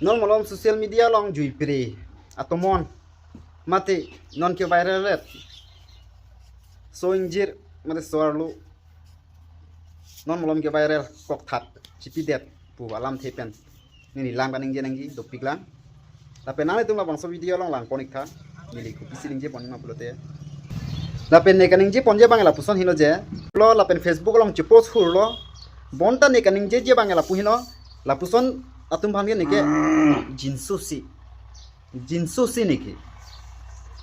non malom social media long jui pre atomon mate non ke viral ret so injir mate sorlu non malom ke viral kok that cipi det pu alam thepen ni lang baning je nangi dopik lang tapi nang itu bangsa video long lang konik tha mili ku pisiling je poning ma pulote lapen ne kaning je ponje bangela puson hilo je lo lapen facebook long je post hurlo bonta ne kaning je bangela puhino lapuson atum bangge nike jinsu si niki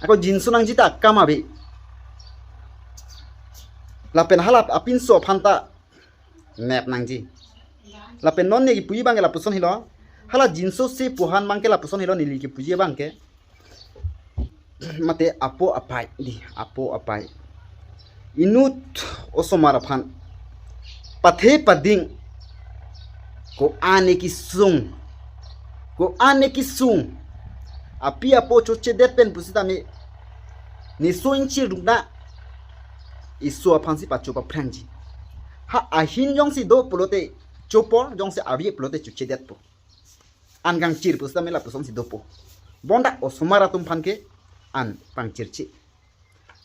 ako jinsu nang jita kamabe lapen halap apin so phanta map nangji lapen non niki puyi bangge lapuson hilo hala jinsu si puhan bangke lapuson hilo nili ki puyi bangke mate apo apai inut osomara phan pathe pading ko ane ki sung api apo choche depen pusita me ni soinchi rungna isu aphansi pa chopa phrangji ha ahin jongsi do pulote chopo jongsi abi pulote chuche det po angang chir pusita me la pusom si dopo bonda osumara tum phanke an pangchirchi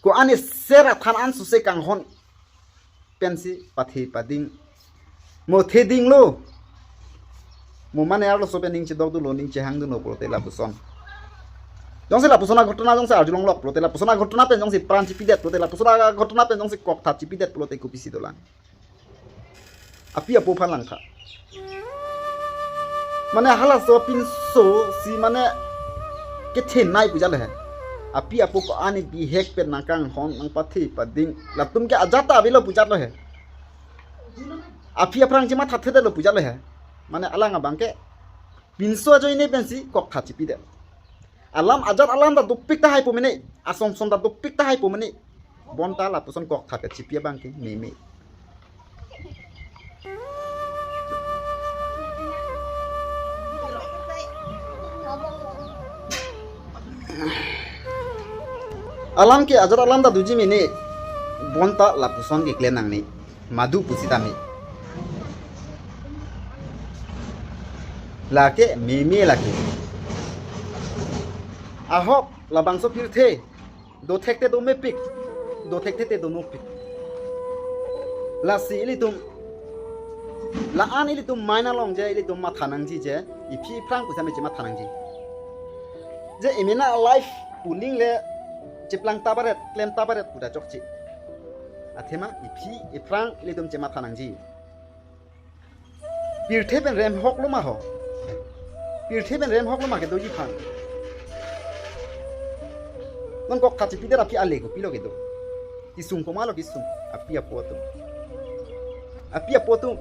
ko ane sera than an suse kang hon pensi pathe pading mo theding lo mo mane arlo sope ning che dog du lo ning che hang du no prote la puson jong se la pusona ghotona jong se arjulong lok prote la pusona ghotona pen jong se pran chi pidet prote la pusona ghotona pen jong se kok tha chi pidet prote ku pisi dolan api apo phan lang kha mane hala so pin so si mane ke then nai puja le api apo ko ani bi hek pen nakang hon nang pathi pading la tum ke ajata abilo puja lo he api aprang jema thathe de lo puja lo he mane alanga bangke pinso joine pensi kok thachi pide alam ajar alam da dupik ta hai pomene asom som da dupik ta hai pomene bonta la puson kok thaka chipia bangke meme alam ke ajar alam da duji mene bonta la puson ke klenang ni madu pusita me lake meme lake ahok labang so pirthe do thekte do me pik do thekte te do no pik la si ili tum la an ili tum maina long je ili tum matha nang ji je I phi prang ku same je matha nang ji je imina life puling le cheplang tabaret klem tabaret puda chokchi athema I phi I prang ili tum je matha nang ji pirthe pen rem hok lo ma ho pirthe ben rem hok lo ma ke doji phang non kok khachi pidera pi ale ko pilo ke do kisung ko malo kisung api apoto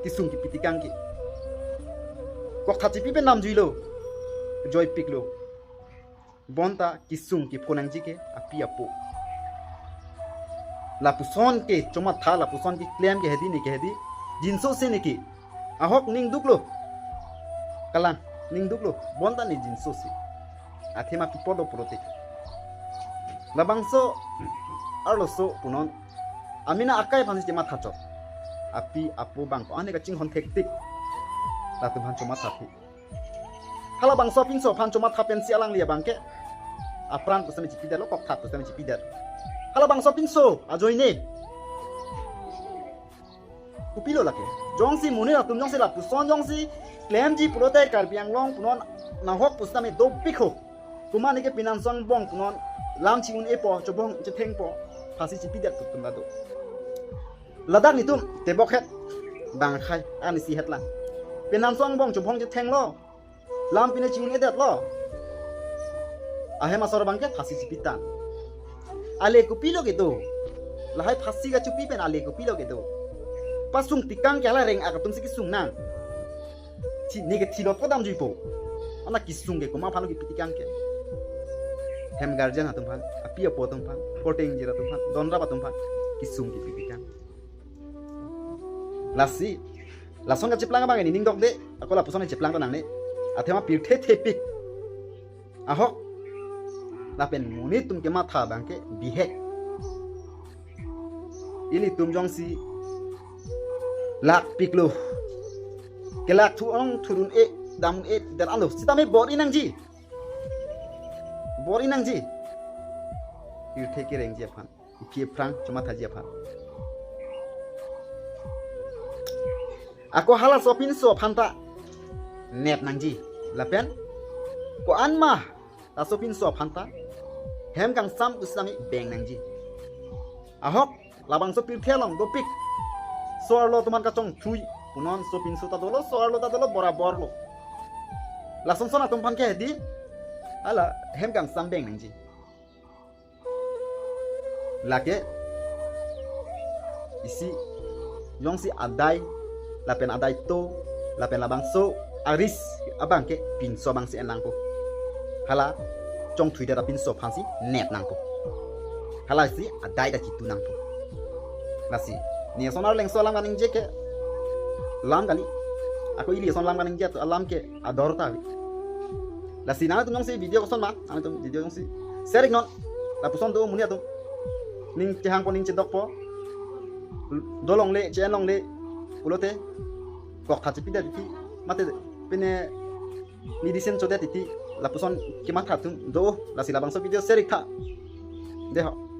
kisung ki pitikang ki kok khachi pi ben nam juilo joy piklo bonta kisung ki phonang ji ke api apo la puson ke choma tha la puson ki claim ke hedi ni ke hedi jinso se ni ki ahok ning duklo kalang ning duklo bonta ni jinso si athema pipodo prote labangso arloso punon amina akai phansi tema thacho api apo bang ko ane ka ching hon thektik la tu phan choma thapi hala bangso pinso phan choma thapen si alang lia bangke apran pusami chipidar lo kok that pusami chipidar hala bangso pinso ajoine kupilo lake jongsi muni atum jongsi la puson jongsi claim ji prote karbiang long punon na hok pusami do pikho kuma ni ke pinansong bong punon lam chingun epo chobong che thengpo phasi chi pidat tum lado ladak ni tum te bokhet bang khai ani si hetla pinansong bong chobong che theng lo lam pine chingun edat lo ahe masor bangke phasi chi pitan ale ku pilo ke do lahai phasi ga chupi pen ale ku pilo ke do pasung tikang kala reng akatum si kisung nang ti nege tilo podam juipo ana kisung ke kuma phanu ki pitikang ke hem garjan atum phan api apo tum phan poteng jira tum phan donra patum phan kisung ki pitikang lasi lason ga cheplang bang ni ning dok de akola puson cheplang nang ne athema pirthe thepik ahok lapen muni tum ke ma tha bang ke bihe ili tum jong si lak piklo kelak tu ong turun damun dan alo sitame bor inang ji you take it ji aphan ki prang cuma thaji aphan aku hala sopin so phanta nep nang ji lapen ko anma ta sopin so phanta hem kang sam usami beng nang ji ahok labang sopir thelong dopik soarlo tuman ka chong thui punon sopin so ta dolo soarlo ta dolo borabor lo lason sona tum phan ke di ala hem kang sam beng nang ji lake isi yong si adai lapen adai to lapen labang so aris abang ke pin so bang si enang ko hala chong thui da pin so phan si net nang ko hala si adai da chitu nang ko lasi ni sonar leng so lam kaning je ke lam kali aku ili son lam kaning je to alam ke ador ta lasi na tu nyong si video ko son ma ana tu video nyong si serik non la puson do munia tu ning chehang ko ning chedok po dolong le chenong le ulote kok khachi pida ti mate pene medicine chode ti la puson kimat khatum do la sila bangso video serik tha deho